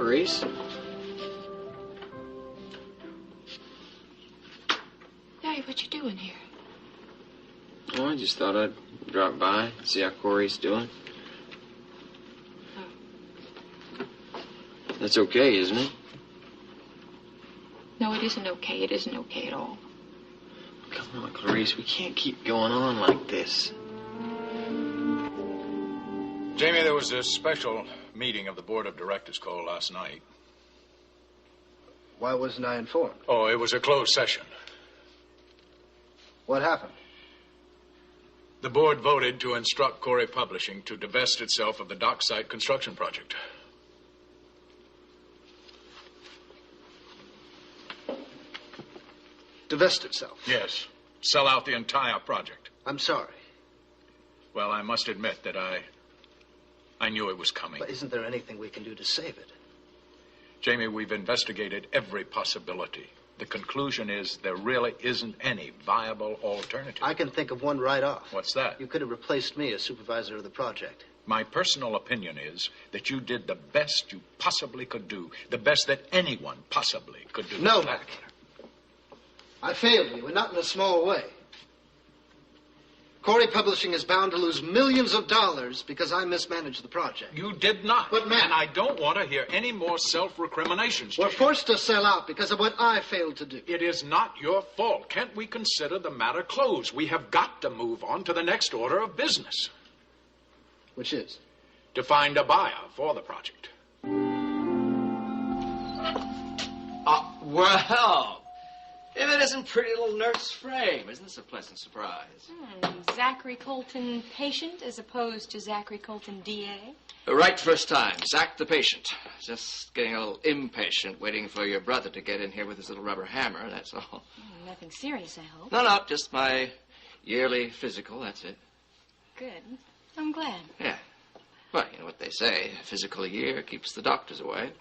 Clarice. Larry, what you doing here? Oh, I just thought I'd drop by, see how Cory's doing. Oh. That's okay, isn't it? No, it isn't okay. It isn't okay at all. Come on, Clarice, we can't keep going on like this. Jamie, there was a special meeting of the board of directors called last night. Why wasn't I informed? Oh, it was a closed session. What happened? The board voted to instruct Cory Publishing to divest itself of the dockside construction project. Divest itself? Yes. Sell out the entire project. I'm sorry. Well, I must admit that I knew it was coming. But isn't there anything we can do to save it? Jamie, we've investigated every possibility. The conclusion is there really isn't any viable alternative. I can think of one right off. What's that? You could have replaced me as supervisor of the project. My personal opinion is that you did the best you possibly could do. The best that anyone possibly could do. No, Mac. I failed you, and not in a small way. Cory Publishing is bound to lose millions of dollars because I mismanaged the project. You did not. But, Mac... And I don't want to hear any more self-recriminations. We're forced to sell out because of what I failed to do. It is not your fault. Can't we consider the matter closed? We have got to move on to the next order of business. Which is? To find a buyer for the project. Well, if it isn't pretty little Nurse Frame, isn't this a pleasant surprise? Zachary Colton patient as opposed to Zachary Colton DA? Right first time. Zach the patient. Just getting a little impatient waiting for your brother to get in here with his little rubber hammer, that's all. Nothing serious, I hope. No, just my yearly physical, that's it. Good. I'm glad. Yeah. Well, you know what they say. A physical a year keeps the doctors away.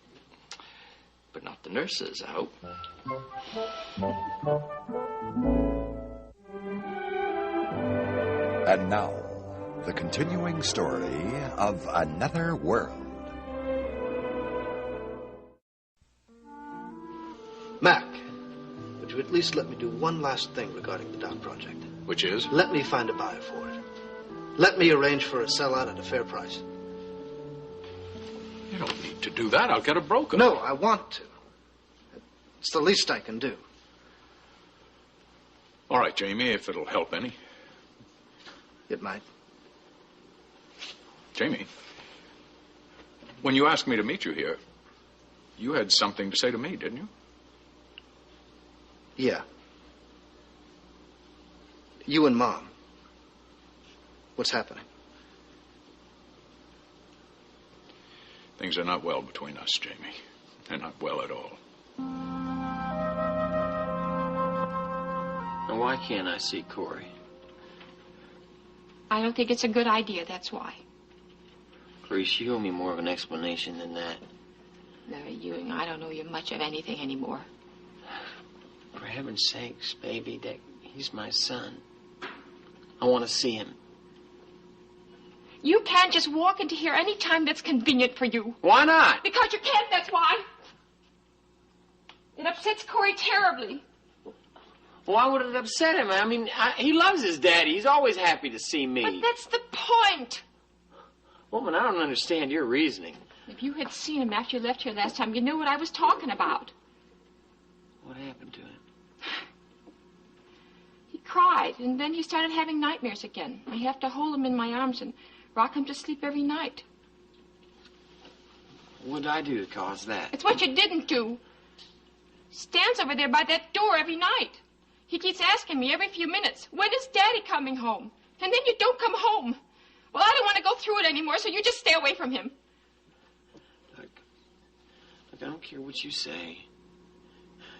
But not the nurses, I hope. And now, the continuing story of Another World. Mac, would you at least let me do one last thing regarding the dock project? Which is? Let me find a buyer for it. Let me arrange for a sellout at a fair price. You don't need to do that. I'll get a broker. No, I want to. It's the least I can do. All right, Jamie, if it'll help any. It might. Jamie, when you asked me to meet you here, you had something to say to me, didn't you? Yeah. You and Mom. What's happening? Things are not well between us, Jamie. They're not well at all. Now, why can't I see Cory? I don't think it's a good idea, that's why. Clarice, you owe me more of an explanation than that. Larry Ewing, I don't know you much of anything anymore. For heaven's sakes, baby, he's my son. I want to see him. You can't just walk into here any time that's convenient for you. Why not? Because you can't, that's why. It upsets Cory terribly. Why would it upset him? I mean, he loves his daddy. He's always happy to see me. But that's the point. Woman, I don't understand your reasoning. If you had seen him after you left here last time, you knew what I was talking about. What happened to him? He cried, and then he started having nightmares again. I have to hold him in my arms and rock him to sleep every night. What did I do to cause that? It's what you didn't do. Stands over there by that door every night. He keeps asking me every few minutes, when is Daddy coming home? And then you don't come home. Well, I don't want to go through it anymore, so you just stay away from him. Look, I don't care what you say.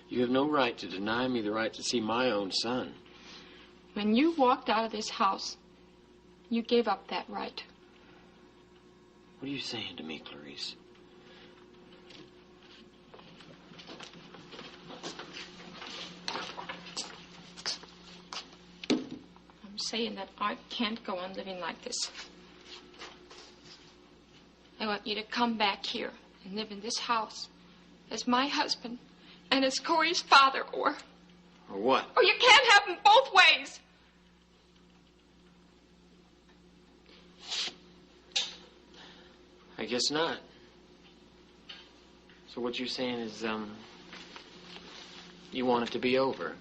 You have no right to deny me the right to see my own son. When you walked out of this house, you gave up that right. What are you saying to me, Clarice? I'm saying that I can't go on living like this. I want you to come back here and live in this house as my husband and as Cory's father, or what? Or you can't have them both ways. I guess not. So what you're saying is, you want it to be over?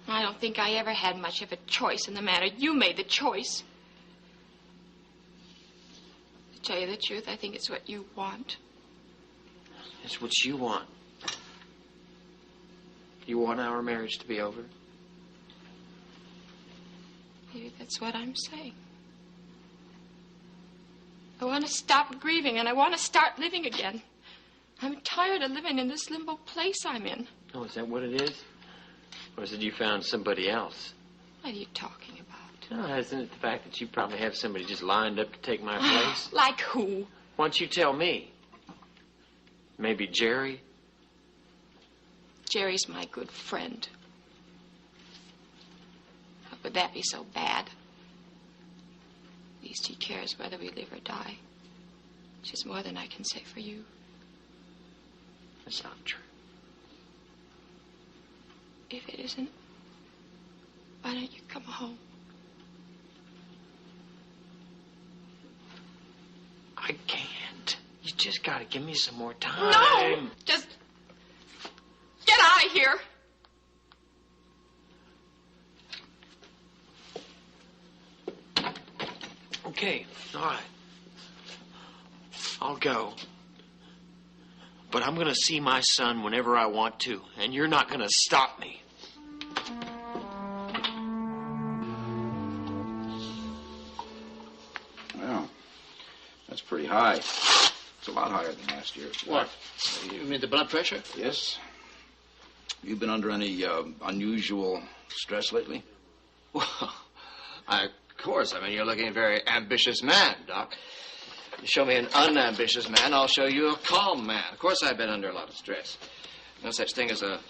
I don't think I ever had much of a choice in the matter. You made the choice. To tell you the truth, I think it's what you want. It's what you want. You want our marriage to be over? Maybe that's what I'm saying. I want to stop grieving, and I want to start living again. I'm tired of living in this limbo place I'm in. Oh, is that what it is? Or is it you found somebody else? What are you talking about? No, isn't it the fact that you probably have somebody just lined up to take my place? Like who? Why don't you tell me? Maybe Jerry? Jerry's my good friend. How could that be so bad? At least he cares whether we live or die. Which is more than I can say for you. That's not true. If it isn't, why don't you come home? I can't. You just gotta give me some more time. No! Just get out of here. Okay, all right. I'll go. But I'm gonna see my son whenever I want to, and you're not gonna stop me. Well, that's pretty high. It's a lot higher than last year. What? You mean the blood pressure? Yes. You been under any unusual stress lately? Well, of course. I mean, you're looking a very ambitious man, Doc. You show me an unambitious man, I'll show you a calm man. Of course, I've been under a lot of stress. No such thing as a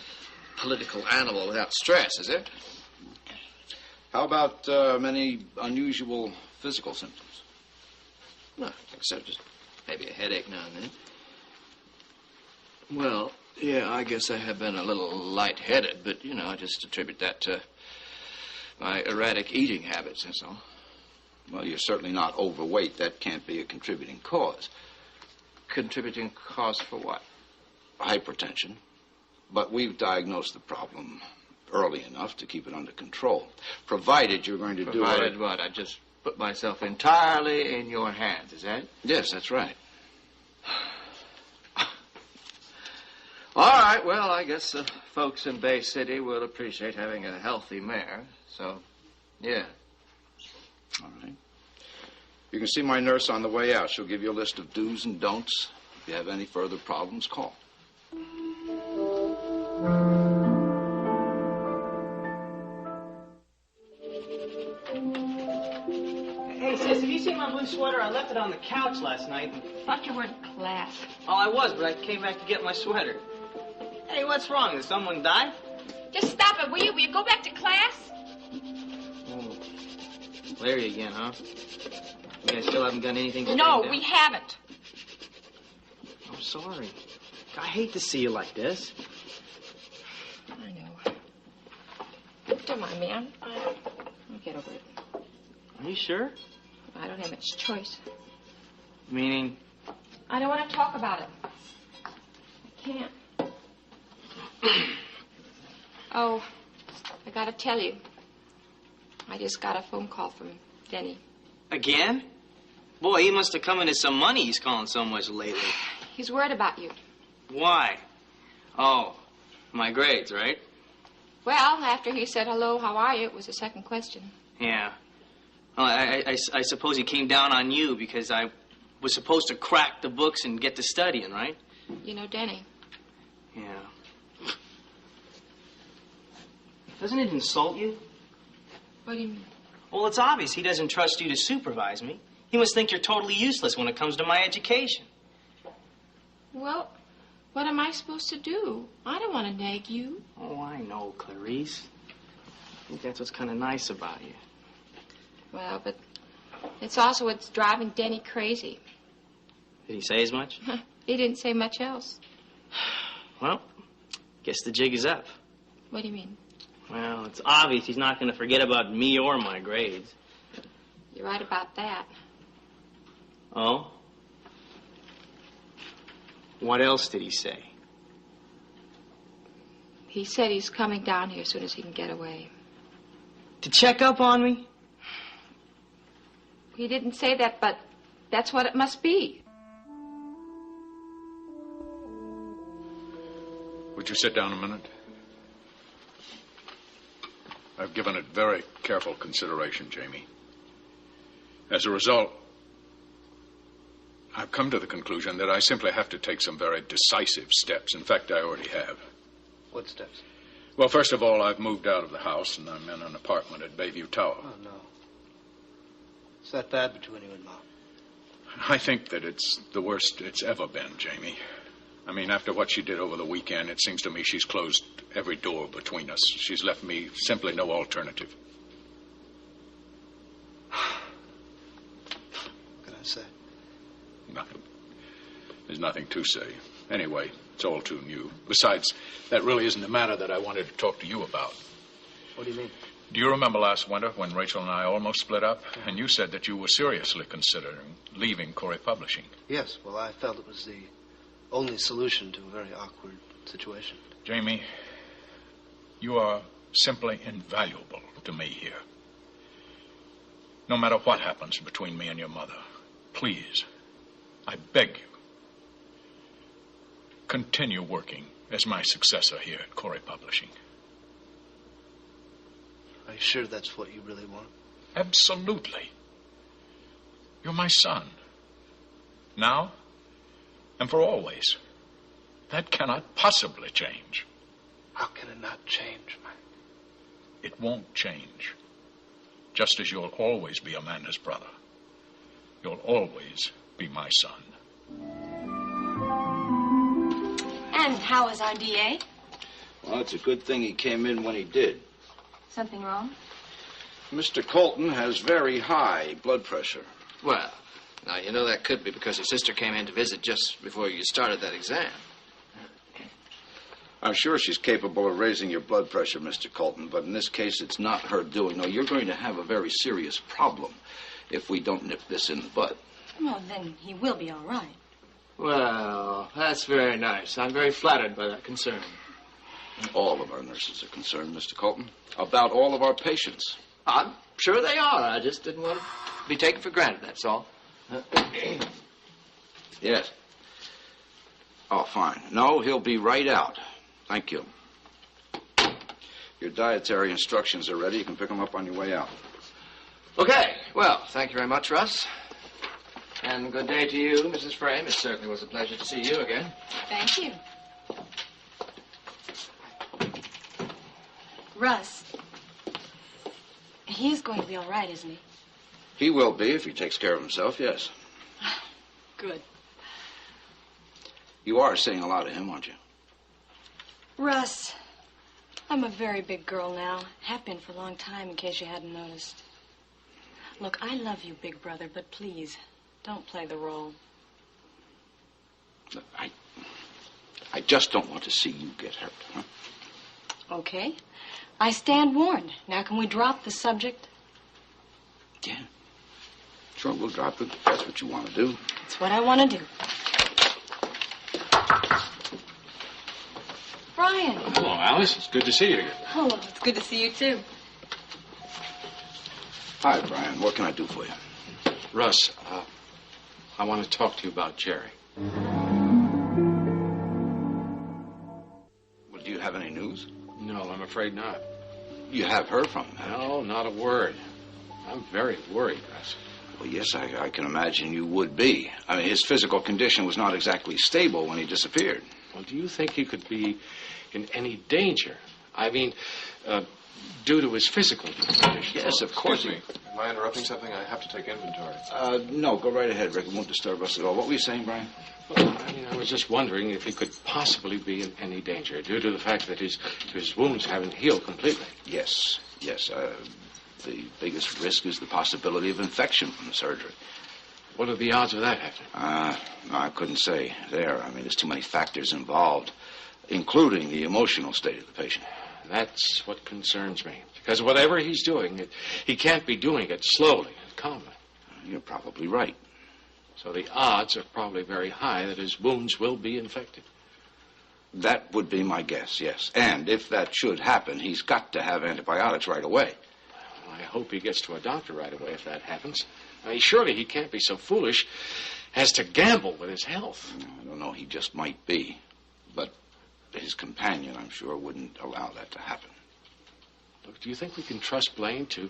political animal without stress, is there? How about many unusual physical symptoms? No, except just maybe a headache now and then. Well, yeah, I guess I have been a little lightheaded, but, you know, I just attribute that to my erratic eating habits, that's all. Well, you're certainly not overweight. That can't be a contributing cause. Contributing cause for what? Hypertension. But we've diagnosed the problem early enough to keep it under control. Provided you're going to do it. Provided what? I just put myself entirely in your hands, is that it? Yes, that's right. All right, well, I guess the folks in Bay City will appreciate having a healthy mare, so, yeah. All right. You can see my nurse on the way out. She'll give you a list of do's and don'ts. If you have any further problems, call. Hey, sis, have you seen my blue sweater? I left it on the couch last night. Thought you were in class. Oh, I was, but I came back to get my sweater. Hey, what's wrong? Did someone die? Just stop it, will you? Will you go back to class? Oh, Larry again, huh? You guys still haven't done anything to No, take him we down? haven't. I'm sorry. I hate to see you like this. I know. Don't mind me. I'll get over it. Are you sure? I don't have much choice. Meaning? I don't want to talk about it. I can't. Oh, I gotta tell you. I just got a phone call from Denny. Again? Boy, he must have come into some money he's calling so much lately. He's worried about you. Why? Oh, my grades, right? Well, after he said hello, how are you, it was the second question. Yeah. Well, I suppose he came down on you because I was supposed to crack the books and get to studying, right? You know Denny. Yeah. Doesn't it insult you? What do you mean? Well, it's obvious he doesn't trust you to supervise me. He must think you're totally useless when it comes to my education. Well, what am I supposed to do? I don't want to nag you. Oh, I know, Clarice. I think that's what's kind of nice about you. Well, but it's also what's driving Denny crazy. Did he say as much? He didn't say much else. Well, guess the jig is up. What do you mean? Well, it's obvious he's not going to forget about me or my grades. You're right about that. Oh? What else did he say? He said he's coming down here as soon as he can get away. To check up on me? He didn't say that, but that's what it must be. Would you sit down a minute? I've given it very careful consideration, Jamie. As a result, I've come to the conclusion that I simply have to take some very decisive steps. In fact, I already have. What steps? Well, first of all, I've moved out of the house, and I'm in an apartment at Bayview Tower. Oh, no. It's that bad between you and Mom? I think that it's the worst it's ever been, Jamie. I mean, after what she did over the weekend, it seems to me she's closed every door between us. She's left me simply no alternative. What can I say? Nothing. There's nothing to say. Anyway, it's all too new. Besides, that really isn't the matter that I wanted to talk to you about. What do you mean? Do you remember last winter when Rachel and I almost split up? And you said that you were seriously considering leaving Cory Publishing. Yes, well, I felt it was the only solution to a very awkward situation. Jamie, you are simply invaluable to me here. No matter what happens between me and your mother, please, I beg you, continue working as my successor here at Cory Publishing. Are you sure that's what you really want? Absolutely. You're my son. Now and for always. That cannot possibly change. How can it not change, Mike? It won't change. Just as you'll always be Amanda's brother. You'll always be my son. And how is our DA? Well, it's a good thing he came in when he did. Something wrong? Mr. Colton has very high blood pressure. Well, now, you know that could be because your sister came in to visit just before you started that exam. I'm sure she's capable of raising your blood pressure, Mr. Colton, but in this case, it's not her doing. No, you're going to have a very serious problem if we don't nip this in the bud. Well, then he will be all right. Well, that's very nice. I'm very flattered by that concern. All of our nurses are concerned, Mr. Colton, about all of our patients. I'm sure they are. I just didn't want to be taken for granted, that's all. Yes. Oh, fine. No, he'll be right out. Thank you. Your dietary instructions are ready. You can pick them up on your way out. Okay. Well, thank you very much, Russ. And good day to you, Mrs. Frame. It certainly was a pleasure to see you again. Thank you. Russ, he is going to be all right, isn't he? He will be if he takes care of himself, yes. Good. You are seeing a lot of him, aren't you? Russ, I'm a very big girl now. Have been for a long time, in case you hadn't noticed. Look, I love you, big brother, but please, don't play the role. Look, I just don't want to see you get hurt, huh? Okay. I stand warned. Now, can we drop the subject? Yeah. Sure, we'll drop it if that's what you want to do. It's what I want to do. Brian. Hello, Alice. It's good to see you again. Hello. It's good to see you, too. Hi, Brian. What can I do for you? Russ, I want to talk to you about Jerry. Well, do you have any news? No, I'm afraid not. You have heard from him, haven't you? No, not a word. I'm very worried, Russ. Well, yes, I can imagine you would be. I mean, his physical condition was not exactly stable when he disappeared. Well, do you think he could be in any danger? I mean, due to his physical condition? Yes, of course. Excuse me. Am I interrupting something? I have to take inventory. No, go right ahead, Rick. It won't disturb us at all. What were you saying, Brian? Well, I mean, I was just wondering if he could possibly be in any danger due to the fact that his wounds haven't healed completely. Yes. The biggest risk is the possibility of infection from the surgery. What are the odds of that happening? No, I couldn't say there. I mean, there's too many factors involved, including the emotional state of the patient. That's what concerns me. Because whatever he's doing, he can't be doing it slowly and calmly. You're probably right. So the odds are probably very high that his wounds will be infected. That would be my guess, yes. And if that should happen, he's got to have antibiotics right away. Well, I hope he gets to a doctor right away if that happens. I mean, surely he can't be so foolish as to gamble with his health. I don't know, he just might be. But his companion, I'm sure, wouldn't allow that to happen. Look, do you think we can trust Blaine to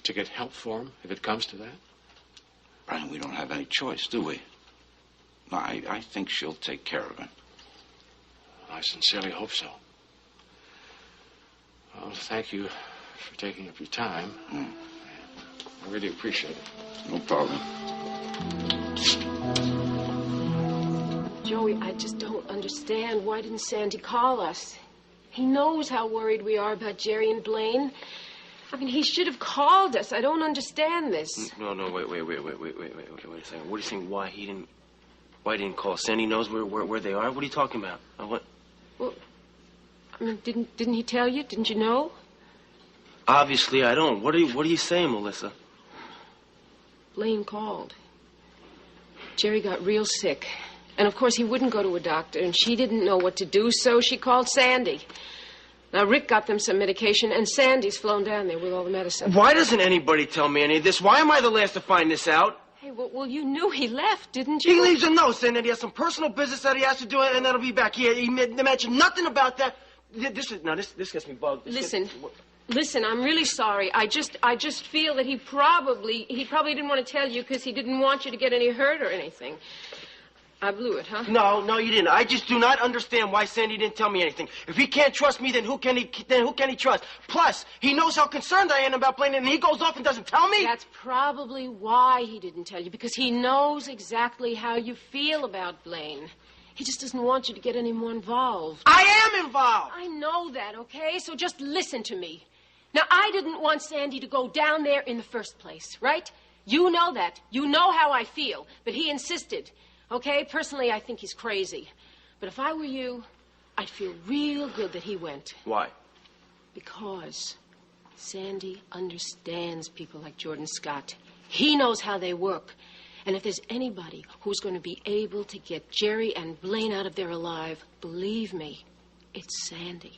get help for him if it comes to that? Brian, we don't have any choice, do we? No, I think she'll take care of him. I sincerely hope so. Well, thank you for taking up your time. I really appreciate it. No problem. Joey, I just don't understand. Why didn't Sandy call us? He knows how worried we are about Jerry and Blaine. I mean, he should have called us. I don't understand this. No, wait a second. What do you think? Why he didn't call? Sandy knows where they are. What are you talking about? What? Well, I mean, didn't he tell you? Didn't you know? Obviously, I don't. What are you saying, Melissa? Blaine called. Jerry got real sick. And, of course, he wouldn't go to a doctor, and she didn't know what to do, so she called Sandy. Now, Rick got them some medication, and Sandy's flown down there with all the medicine. Why doesn't anybody tell me any of this? Why am I the last to find this out? Hey, well, you knew he left, didn't you? He leaves a note saying that he has some personal business that he has to do, and then he'll be back. He mentioned nothing about that. This gets me bugged. Listen, I'm really sorry. I just feel that he probably didn't want to tell you because he didn't want you to get any hurt or anything. I blew it, huh? No, you didn't. I just do not understand why Sandy didn't tell me anything. If he can't trust me, then who can he trust? Plus, he knows how concerned I am about Blaine, and he goes off and doesn't tell me? That's probably why he didn't tell you, because he knows exactly how you feel about Blaine. He just doesn't want you to get any more involved. I am involved! I know that, okay? So just listen to me. Now, I didn't want Sandy to go down there in the first place, right? You know that. You know how I feel. But he insisted. Okay, personally, I think he's crazy. But if I were you, I'd feel real good that he went. Why? Because Sandy understands people like Jordan Scott. He knows how they work. And if there's anybody who's going to be able to get Jerry and Blaine out of there alive, believe me, it's Sandy.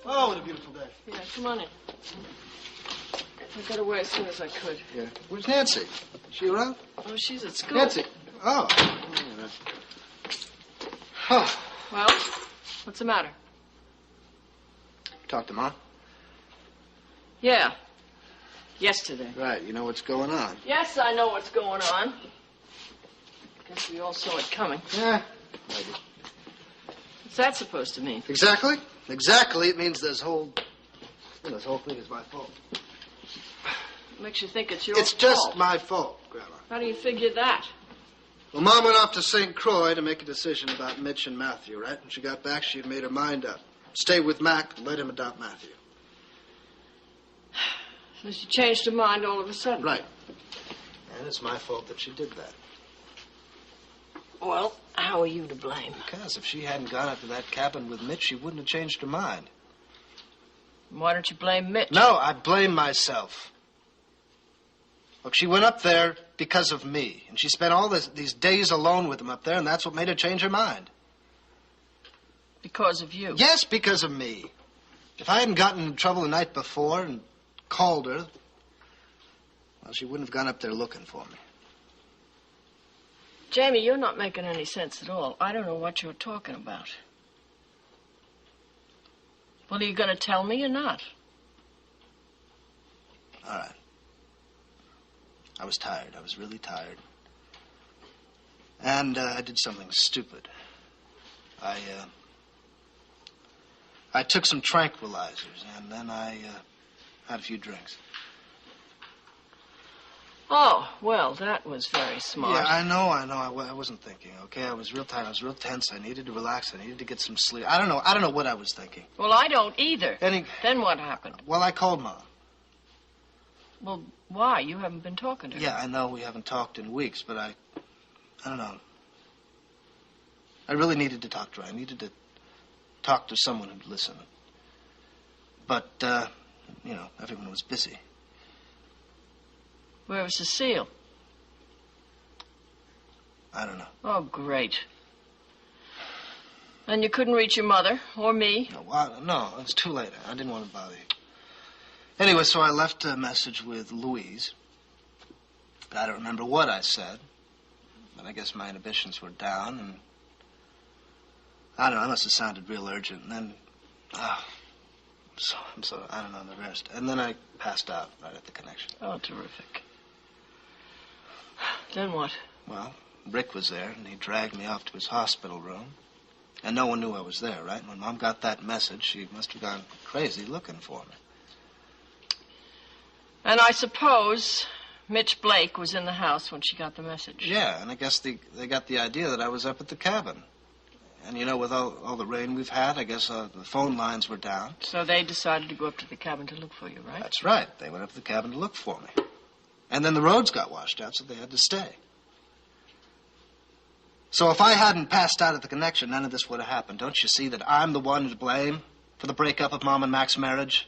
Oh, what a beautiful day. Yeah, come on in. I got away as soon as I could. Yeah. Where's Nancy? Is she around? Oh, she's at school. Nancy. Oh. Oh. Well, what's the matter? Talk to Mom? Yeah. Yesterday. Right. You know what's going on. Yes, I know what's going on. Guess we all saw it coming. Yeah. Maybe. What's that supposed to mean? Exactly. It means this whole thing is my fault. Makes you think it's your fault. It's just my fault, Grandma. How do you figure that? Well, Mom went off to St. Croix to make a decision about Mitch and Matthew, right? When she got back, she had made her mind up. Stay with Mac, let him adopt Matthew. So she changed her mind all of a sudden. Right. And it's my fault that she did that. Well, how are you to blame? Because if she hadn't gone up to that cabin with Mitch, she wouldn't have changed her mind. Why don't you blame Mitch? No, I blame myself. Look, she went up there because of me, and she spent all these days alone with him up there, and that's what made her change her mind. Because of you? Yes, because of me. If I hadn't gotten in trouble the night before and called her, well, she wouldn't have gone up there looking for me. Jamie, you're not making any sense at all. I don't know what you're talking about. Well, are you going to tell me or not? All right. I was tired. I was really tired. And I did something stupid. I took some tranquilizers, and then I had a few drinks. Oh, well, that was very smart. Yeah, I know. I wasn't thinking, okay? I was real tired. I was real tense. I needed to relax. I needed to get some sleep. I don't know what I was thinking. Well, I don't either. Then what happened? Well, I called Mom. Well, why? You haven't been talking to her. Yeah, I know we haven't talked in weeks, but I don't know. I really needed to talk to her. I needed to talk to someone who'd listen. But, everyone was busy. Where was Cecile? I don't know. Oh, great. And you couldn't reach your mother or me? No, it was too late. I didn't want to bother you. Anyway, so I left a message with Louise. I don't remember what I said, but I guess my inhibitions were down, and I don't know, I must have sounded real urgent, and then, I don't know the rest. And then I passed out right at the connection. Oh, terrific. Then what? Well, Rick was there, and he dragged me off to his hospital room. And no one knew I was there, right? When Mom got that message, she must have gone crazy looking for me. And I suppose Mitch Blake was in the house when she got the message. Yeah, and I guess they got the idea that I was up at the cabin. And, with all the rain we've had, I guess the phone lines were down. So they decided to go up to the cabin to look for you, right? That's right. They went up to the cabin to look for me. And then the roads got washed out, so they had to stay. So if I hadn't passed out at the connection, none of this would have happened. Don't you see that I'm the one to blame for the breakup of Mom and Mac's marriage?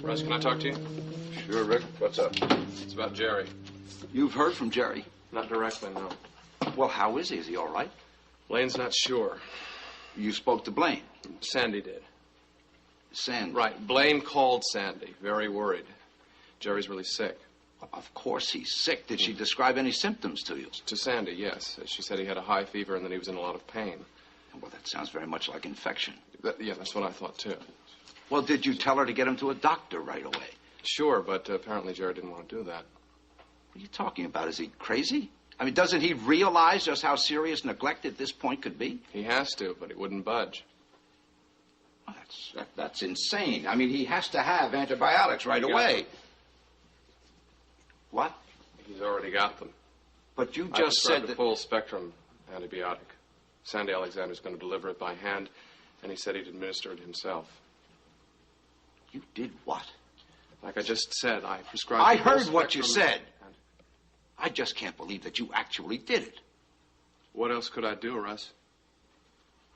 Russ, can I talk to you? Sure, Rick. What's up? It's about Jerry. You've heard from Jerry? Not directly, no. Well, how is he? Is he all right? Blaine's not sure. You spoke to Blaine? Sandy did. Sandy? Right. Blaine called Sandy, very worried. Jerry's really sick. Of course he's sick. Did she describe any symptoms to you? To Sandy, yes. She said he had a high fever and that he was in a lot of pain. Well, that sounds very much like infection. Yeah, that's what I thought, too. Well, did you tell her to get him to a doctor right away? Sure, but apparently Jerry didn't want to do that. What are you talking about? Is he crazy? I mean, doesn't he realize just how serious neglect at this point could be? He has to, but he wouldn't budge. Well, that's insane. I mean, he has to have antibiotics right away. What? He's already got them. But you just said the that... full spectrum antibiotic. Sandy Alexander's going to deliver it by hand, and he said he'd administer it himself. You did what? Like I just said, I prescribed... I heard what you said. I just can't believe that you actually did it. What else could I do, Russ?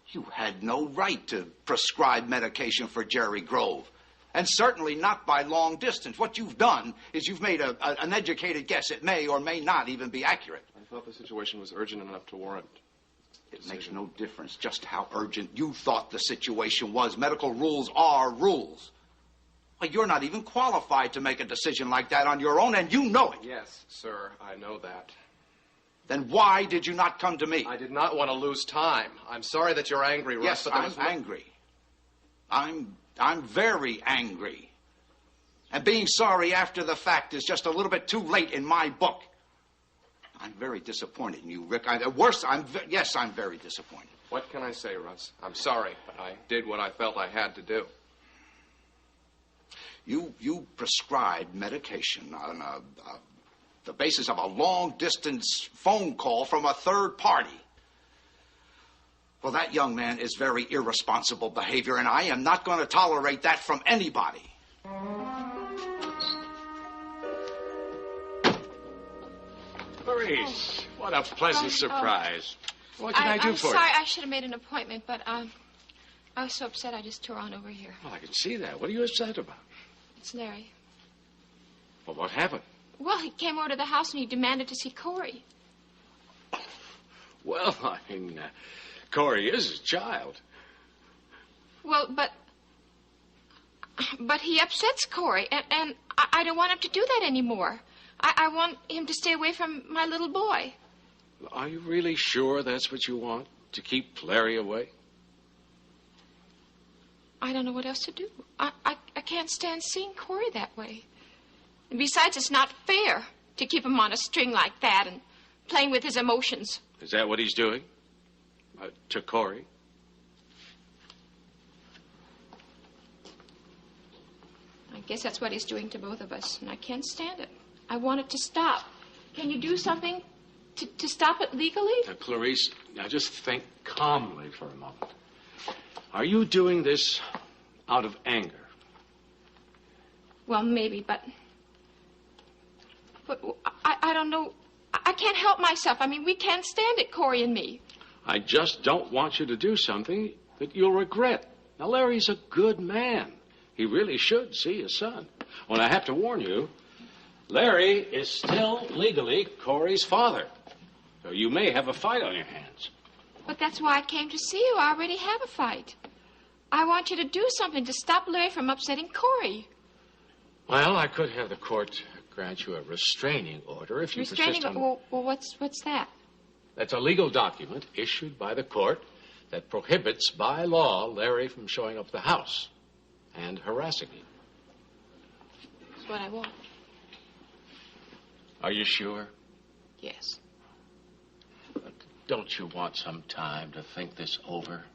You had no right to prescribe medication for Jerry Grove. And certainly not by long distance. What you've done is you've made an educated guess. It may or may not even be accurate. I thought the situation was urgent enough to warrant it. Makes no difference just how urgent you thought the situation was. Medical rules are rules. Well, you're not even qualified to make a decision like that on your own, and you know it. Yes, sir, I know that. Then why did you not come to me? I did not want to lose time. I'm sorry that you're angry, Russ. Yes, but I'm angry. I'm very angry. And being sorry after the fact is just a little bit too late in my book. I'm very disappointed in you, Rick. I'm very disappointed. What can I say, Russ? I'm sorry, but I did what I felt I had to do. You prescribed medication on the basis of a long-distance phone call from a third party. Well, that young man is very irresponsible behavior, and I am not going to tolerate that from anybody. Clarice, what a pleasant surprise. What can I do for you? I'm sorry, I should have made an appointment, but I was so upset I just tore on over here. Well, I can see that. What are you upset about? It's Larry. Well, what happened? Well, he came over to the house and he demanded to see Cory. Well, I mean, Cory is a child. Well, but he upsets Cory, and I don't want him to do that anymore. I want him to stay away from my little boy. Are you really sure that's what you want? To keep Larry away? I don't know what else to do. I can't stand seeing Cory that way. And besides, it's not fair to keep him on a string like that and playing with his emotions. Is that what he's doing? To Cory? I guess that's what he's doing to both of us, and I can't stand it. I want it to stop. Can you do something to stop it legally? Clarice, now just think calmly for a moment. Are you doing this out of anger? Well, maybe, but I don't know. I can't help myself. I mean, we can't stand it, Cory and me. I just don't want you to do something that you'll regret. Now, Larry's a good man. He really should see his son. Well, I have to warn you, Larry is still legally Cory's father. So you may have a fight on your hands. But that's why I came to see you. I already have a fight. I want you to do something to stop Larry from upsetting Cory. Well, I could have the court grant you a restraining order if you persist on... Well, what's that? That's a legal document issued by the court that prohibits by law Larry from showing up at the house and harassing you. That's what I want. Are you sure? Yes. But don't you want some time to think this over?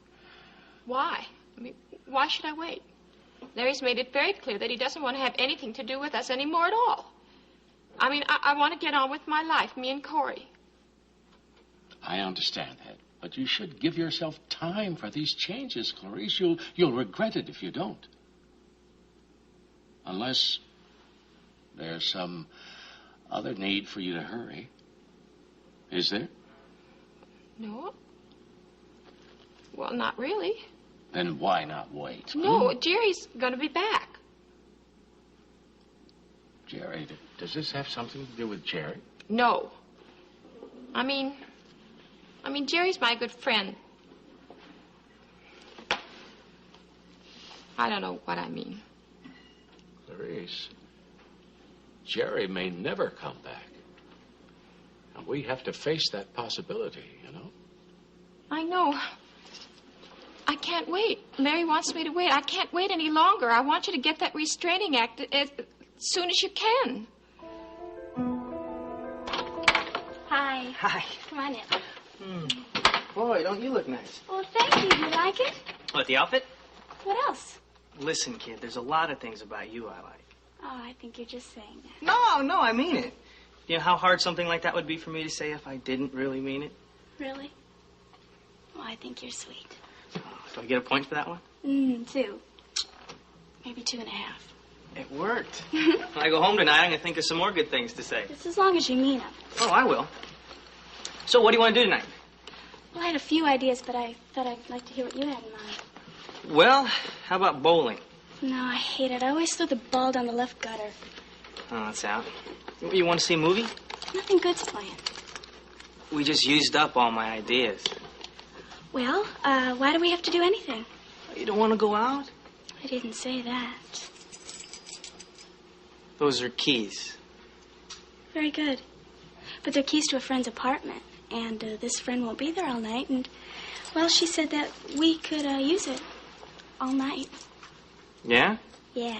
Why? I mean, why should I wait? Larry's made it very clear that he doesn't want to have anything to do with us anymore at all. I mean, I want to get on with my life, me and Cory. I understand that, but you should give yourself time for these changes, Clarice. You'll regret it if you don't. Unless there's some other need for you to hurry. Is there? No. Well, not really. Then why not wait? No, Jerry's going to be back. Jerry, does this have something to do with Jerry? No. I mean, Jerry's my good friend. I don't know what I mean. Clarice, Jerry may never come back. And we have to face that possibility, you know? I know. I can't wait. Larry wants me to wait. I can't wait any longer. I want you to get that restraining act as soon as you can. Hi. Hi. Come on in. Boy, don't you look nice. Well, thank you. You like it? What, the outfit? What else? Listen, kid, there's a lot of things about you I like. Oh, I think you're just saying that. No, I mean it. You know how hard something like that would be for me to say if I didn't really mean it? Really? Well, I think you're sweet. Do I get a point for that one? 2. Maybe 2.5. It worked. When I go home tonight, I'm going to think of some more good things to say. Just as long as you mean it. Oh, I will. So what do you want to do tonight? Well, I had a few ideas, but I thought I'd like to hear what you had in mind. Well, how about bowling? No, I hate it. I always throw the ball down the left gutter. Oh, that's out. You want to see a movie? Nothing good's playing. We just used up all my ideas. Well, why do we have to do anything? You don't want to go out? I didn't say that. Those are keys. Very good. But they're keys to a friend's apartment. And this friend won't be there all night. And, well, she said that we could use it all night. Yeah? Yeah.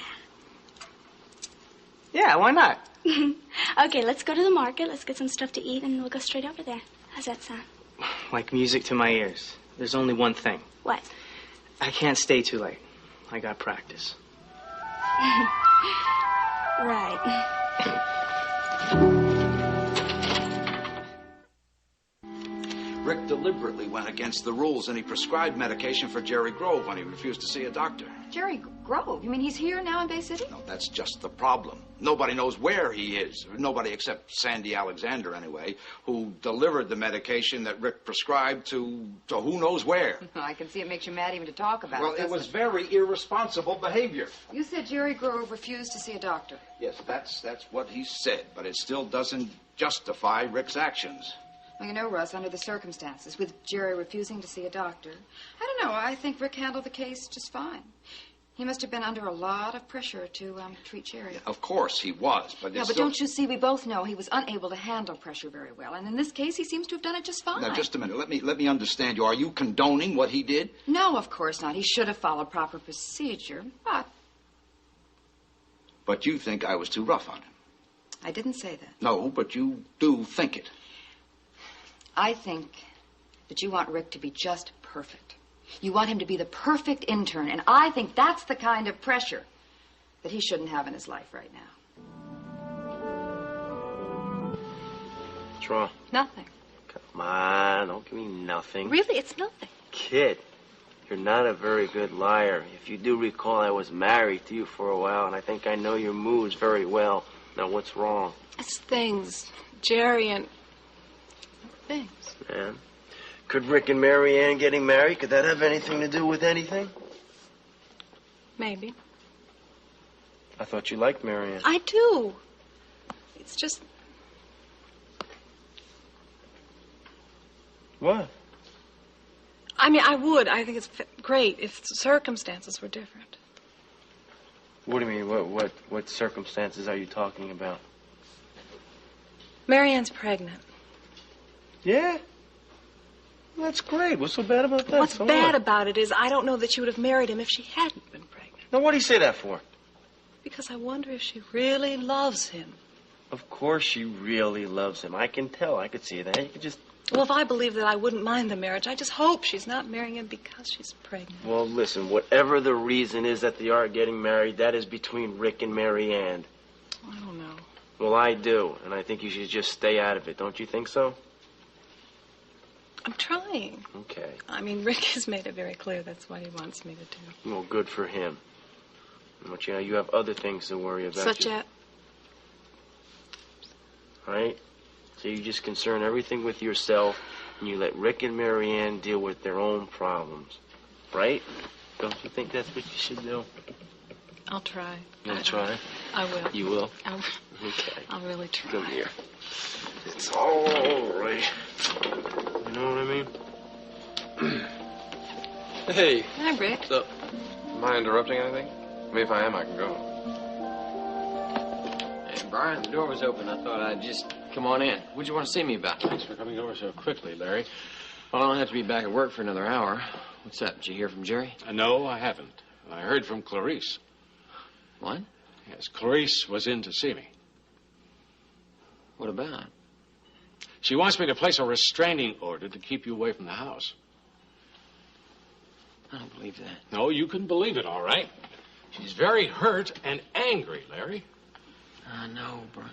Yeah, why not? Okay, let's go to the market. Let's get some stuff to eat, and we'll go straight over there. How's that sound? Like music to my ears. There's only one thing. What? I can't stay too late. I got practice. Right. Rick deliberately went against the rules, and he prescribed medication for Jerry Grove when he refused to see a doctor. Jerry Grove? You mean he's here now in Bay City? No, that's just the problem. Nobody knows where he is. Nobody except Sandy Alexander, anyway, who delivered the medication that Rick prescribed to who knows where. I can see it makes you mad even to talk about Well, it. it was very irresponsible behavior. You said Jerry Grove refused to see a doctor. Yes, that's what he said, but it still doesn't justify Rick's actions. Well, you know, Russ, under the circumstances, with Jerry refusing to see a doctor, I don't know, I think Rick handled the case just fine. He must have been under a lot of pressure to treat Jerry. Yeah, of course he was, but Yeah, but don't you see, we both know he was unable to handle pressure very well. And in this case, he seems to have done it just fine. Now, just a minute. Let me understand you. Are you condoning what he did? No, of course not. He should have followed proper procedure, but... But you think I was too rough on him. I didn't say that. No, but you do think it. I think that you want Rick to be just perfect. You want him to be the perfect intern, and I think that's the kind of pressure that he shouldn't have in his life right now. What's wrong? Nothing. Come on, don't give me nothing. Really, it's nothing. Kid, You're not a very good liar. If you do recall, I was married to you for a while, and I think I know your moods very well. Now, what's wrong? It's things. Jerry and... things. Yeah. Could Rick and Marianne getting married, could that have anything to do with anything? Maybe. I thought you liked Marianne. I do. It's just... What? I mean, I would. I think it's great if the circumstances were different. What do you mean? What circumstances are you talking about? Marianne's pregnant. Yeah? Well, that's great. What's so bad about that? What's bad about it is I don't know that she would have married him if she hadn't been pregnant. Now, what do you say that for? Because I wonder if she really loves him. Of course she really loves him. I can tell. I could see that. You could just... Well, if I believe that, I wouldn't mind the marriage. I just hope she's not marrying him because she's pregnant. Well, listen, whatever the reason is that they are getting married, that is between Rick and Marianne. I don't know. Well, I do, and I think you should just stay out of it. Don't you think so? I'm trying. Okay. I mean, Rick has made it very clear that's what he wants me to do. Well, good for him. But, you know, you have other things to worry about. Such as? Right? So you just concern everything with yourself, and you let Rick and Marianne deal with their own problems. Right? Don't you think that's what you should do? I'll try. You'll try? I will. You will? I will. Okay. I'll really try. Come here. It's all right. You know what I mean? Hey. Hi, Rick. So, am I interrupting anything? I mean, if I am, I can go. Hey, Brian, the door was open. I thought I'd just come on in. What'd you want to see me about? Thanks for coming over so quickly, Larry. Well, I don't have to be back at work for another hour. What's up? Did you hear from Jerry? No, I haven't. I heard from Clarice. What? Yes, Clarice was in to see me. What about? She wants me to place a restraining order to keep you away from the house. I don't believe that. No, you can believe it, all right. She's very hurt and angry, Larry. I know, Brian.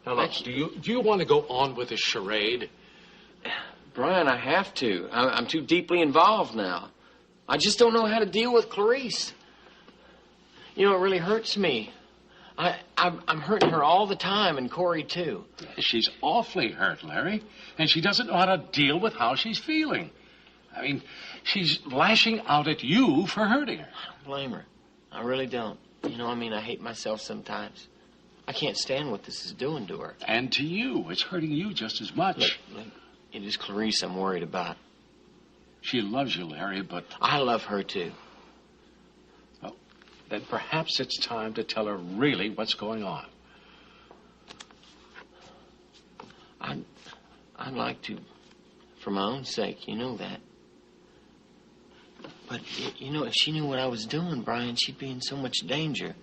Now, look, do you want to go on with this charade? Brian, I have to. I'm too deeply involved now. I just don't know how to deal with Clarice. You know, it really hurts me. I'm hurting her all the time, and Cory, too. She's awfully hurt, Larry, and she doesn't know how to deal with how she's feeling. I mean, she's lashing out at you for hurting her. I don't blame her. I really don't. You know, I mean, I hate myself sometimes. I can't stand what this is doing to her. And to you. It's hurting you just as much. Look, it is Clarice I'm worried about. She loves you, Larry, but... I love her, too. Well, then perhaps it's time to tell her really what's going on. I'd like to, for my own sake, you know that. But, you know, if she knew what I was doing, Brian, she'd be in so much danger.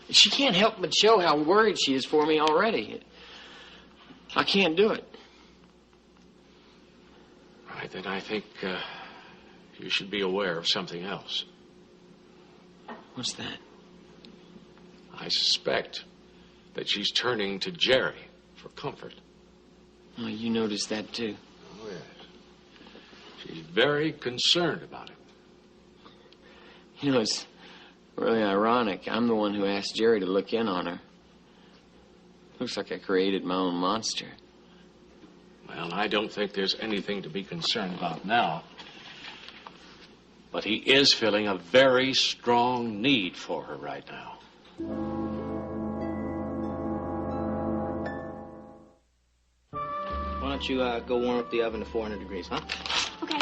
She can't help but show how worried she is for me already. I can't do it. All right, then I think you should be aware of something else. What's that? I suspect that she's turning to Jerry for comfort. Oh, you noticed that, too. Oh, yes. She's very concerned about him. You know, it's really ironic. I'm the one who asked Jerry to look in on her. Looks like I created my own monster. Well, I don't think there's anything to be concerned about now. But he is feeling a very strong need for her right now. Why don't you go warm up the oven to 400 degrees, huh? Okay.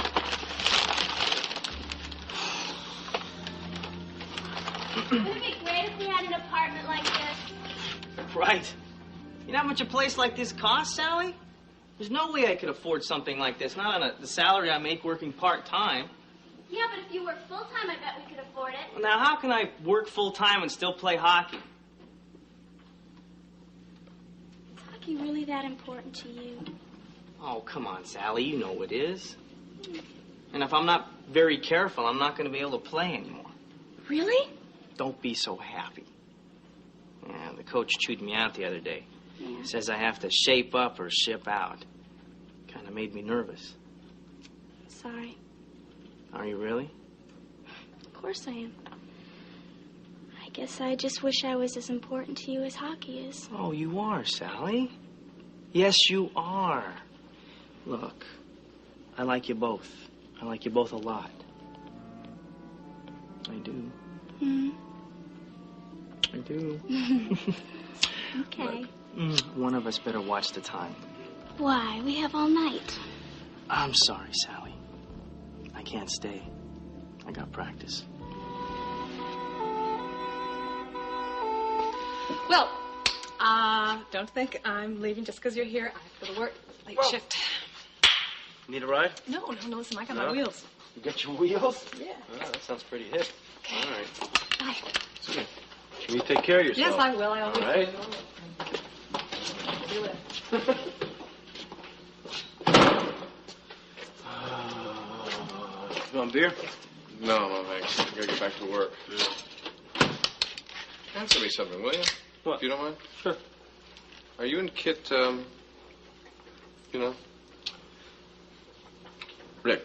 Wouldn't it be great if we had an apartment like this? Right. You know how much a place like this costs, Sally? There's no way I could afford something like this, not on the salary I make working part-time. Yeah, but if you work full-time, I bet we could afford it. Well, now, how can I work full-time and still play hockey? Is hockey really that important to you? Oh, come on, Sally. You know it is. And if I'm not very careful, I'm not going to be able to play anymore. Really? Don't be so happy. Yeah, the coach chewed me out the other day. Yeah. Says I have to shape up or ship out. Kind of made me nervous. sorry. Are you really? Of course I am. I guess I just wish I was as important to you as hockey is. Oh, you are, Sally. Yes, you are. Look, I like you both. I like you both a lot. I do. Hmm. I do. Okay. But, one of us better watch the time. Why? We have all night. I'm sorry, Sally. I can't stay. I got practice. Well, don't think I'm leaving just because you're here. I have to go to work. Late shift. Need a ride? No, listen, I got my wheels. You got your wheels? Yeah. Oh, that sounds pretty hip. Okay. All right. Bye. So, you take care of yourself. Yes, I will. I always All right. will. See you later. You want beer? No, thanks. I gotta get back to work. Answer me something, will you? What? If you don't mind? Sure. Are you and Kit, you know? Rick,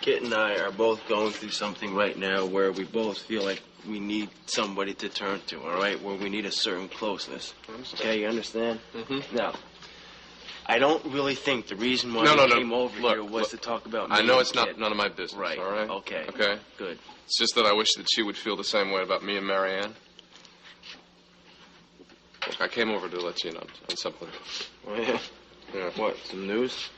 Kit and I are both going through something right now where we both feel like we need somebody to turn to, all right? Where we need a certain closeness. Okay, you understand? Mm-hmm. Now, I don't really think the reason why we came over here was to talk about me. I know and it's not Kit. none of my business, Right. all right? Okay. Okay? Good. It's just that I wish that she would feel the same way about me and Marianne. Look, I came over to let you in on something. Oh, yeah? Yeah. What, some news?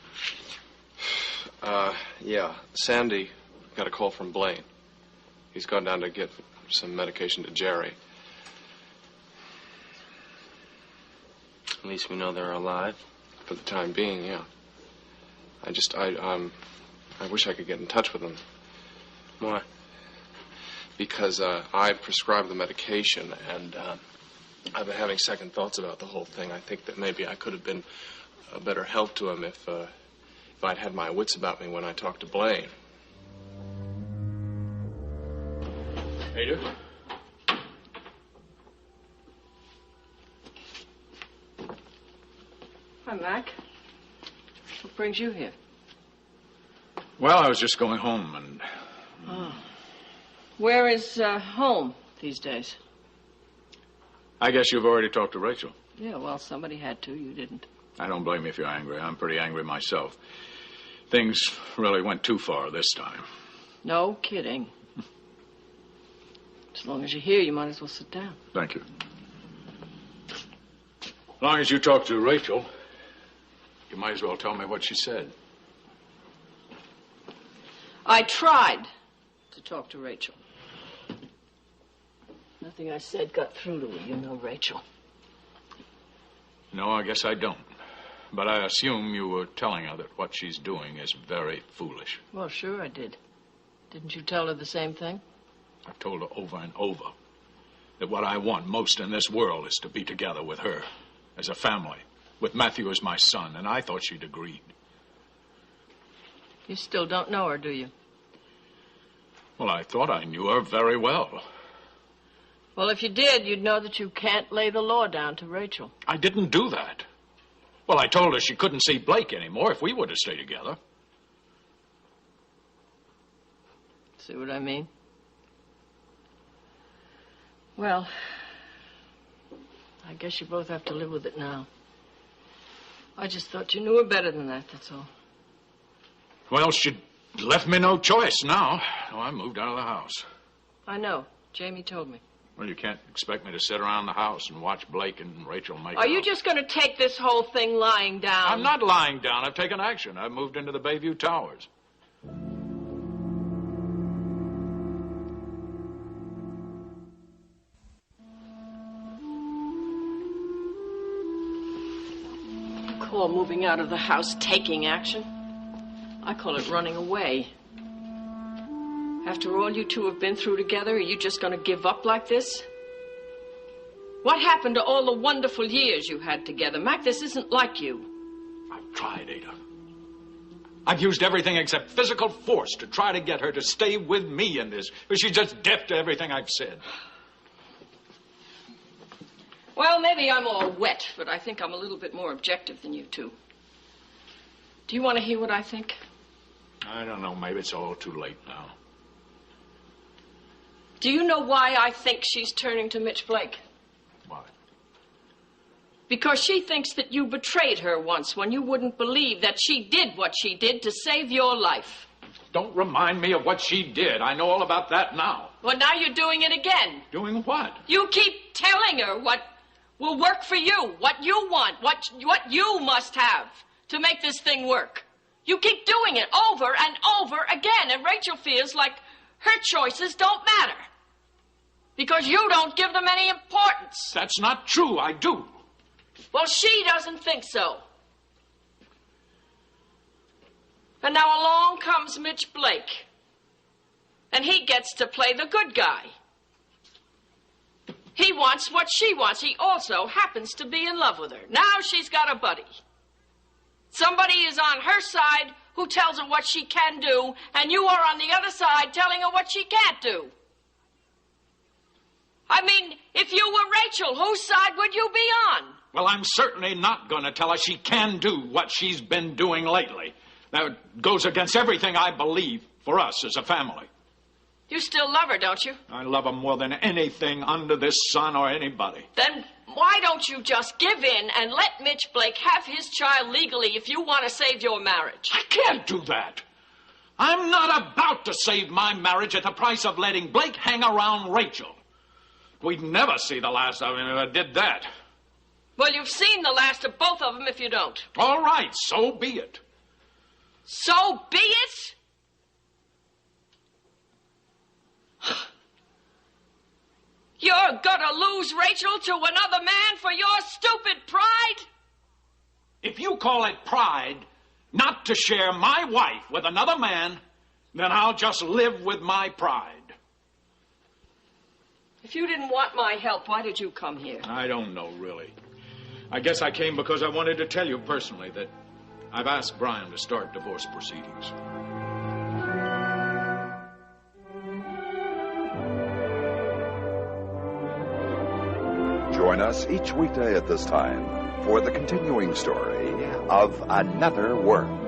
Yeah. Sandy got a call from Blaine. He's gone down to get some medication to Jerry. At least we know they're alive. For the time being, yeah. I wish I could get in touch with them. Why? Because I prescribed the medication, and I've been having second thoughts about the whole thing. I think that maybe I could have been a better help to him if I'd had my wits about me when I talked to Blaine. Ada? Hi, Mac. What brings you here? Well, I was just going home and... Oh. Where is home these days? I guess you've already talked to Rachel. Yeah, well, somebody had to. You didn't. I don't blame you if you're angry. I'm pretty angry myself. Things really went too far this time. No kidding. As long as you're here, you might as well sit down. Thank you. As long as you talked to Rachel, you might as well tell me what she said. I tried to talk to Rachel. Nothing I said got through to her. You know Rachel. No, I guess I don't. But I assume you were telling her that what she's doing is very foolish. Well, sure I did. Didn't you tell her the same thing? I've told her over and over that what I want most in this world is to be together with her as a family, with Matthew as my son, and I thought she'd agreed. You still don't know her, do you? Well, I thought I knew her very well. Well, if you did, you'd know that you can't lay the law down to Rachel. I didn't do that. Well, I told her she couldn't see Blake anymore if we were to stay together. See what I mean? Well, I guess you both have to live with it now. I just thought you knew her better than that, that's all. Well, she left me no choice now. So I moved out of the house. I know. Jamie told me. Well, you can't expect me to sit around the house and watch Blake and Rachel make Are you out. just going to take this whole thing lying down? I'm not lying down. I've taken action. I've moved into the Bayview Towers. You call moving out of the house taking action? I call it running away. After all you two have been through together, are you just going to give up like this? What happened to all the wonderful years you had together? Mac, this isn't like you. I've tried, Ada. I've used everything except physical force to try to get her to stay with me in this, but she's just deaf to everything I've said. Well, maybe I'm all wet, but I think I'm a little bit more objective than you two. Do you want to hear what I think? I don't know. Maybe it's all too late now. Do you know why I think she's turning to Mitch Blake? Why? Because she thinks that you betrayed her once when you wouldn't believe that she did what she did to save your life. Don't remind me of what she did. I know all about that now. Well, now you're doing it again. Doing what? You keep telling her what will work for you, what you want, what you must have to make this thing work. You keep doing it over and over again, and Rachel feels like her choices don't matter because you don't give them any importance. That's not true. I do. Well, she doesn't think so. And now along comes Mitch Blake, and he gets to play the good guy. He wants what she wants. He also happens to be in love with her. Now she's got a buddy. Somebody is on her side who tells her what she can do, and you are on the other side telling her what she can't do. I mean, if you were Rachel, whose side would you be on? Well, I'm certainly not going to tell her she can do what she's been doing lately. That goes against everything I believe for us as a family. You still love her, don't you? I love her more than anything under this sun or anybody. Then why don't you just give in and let Mitch Blake have his child legally if you want to save your marriage? I can't do that. I'm not about to save my marriage at the price of letting Blake hang around Rachel. We'd never see the last of him if I did that. Well, you've seen the last of both of them if you don't. All right, so be it. So be it? You're gonna lose Rachel to another man for your stupid pride? If you call it pride not to share my wife with another man, then I'll just live with my pride. If you didn't want my help, why did you come here? I don't know, really. I guess I came because I wanted to tell you personally that I've asked Brian to start divorce proceedings. Join us each weekday at this time for the continuing story of Another World.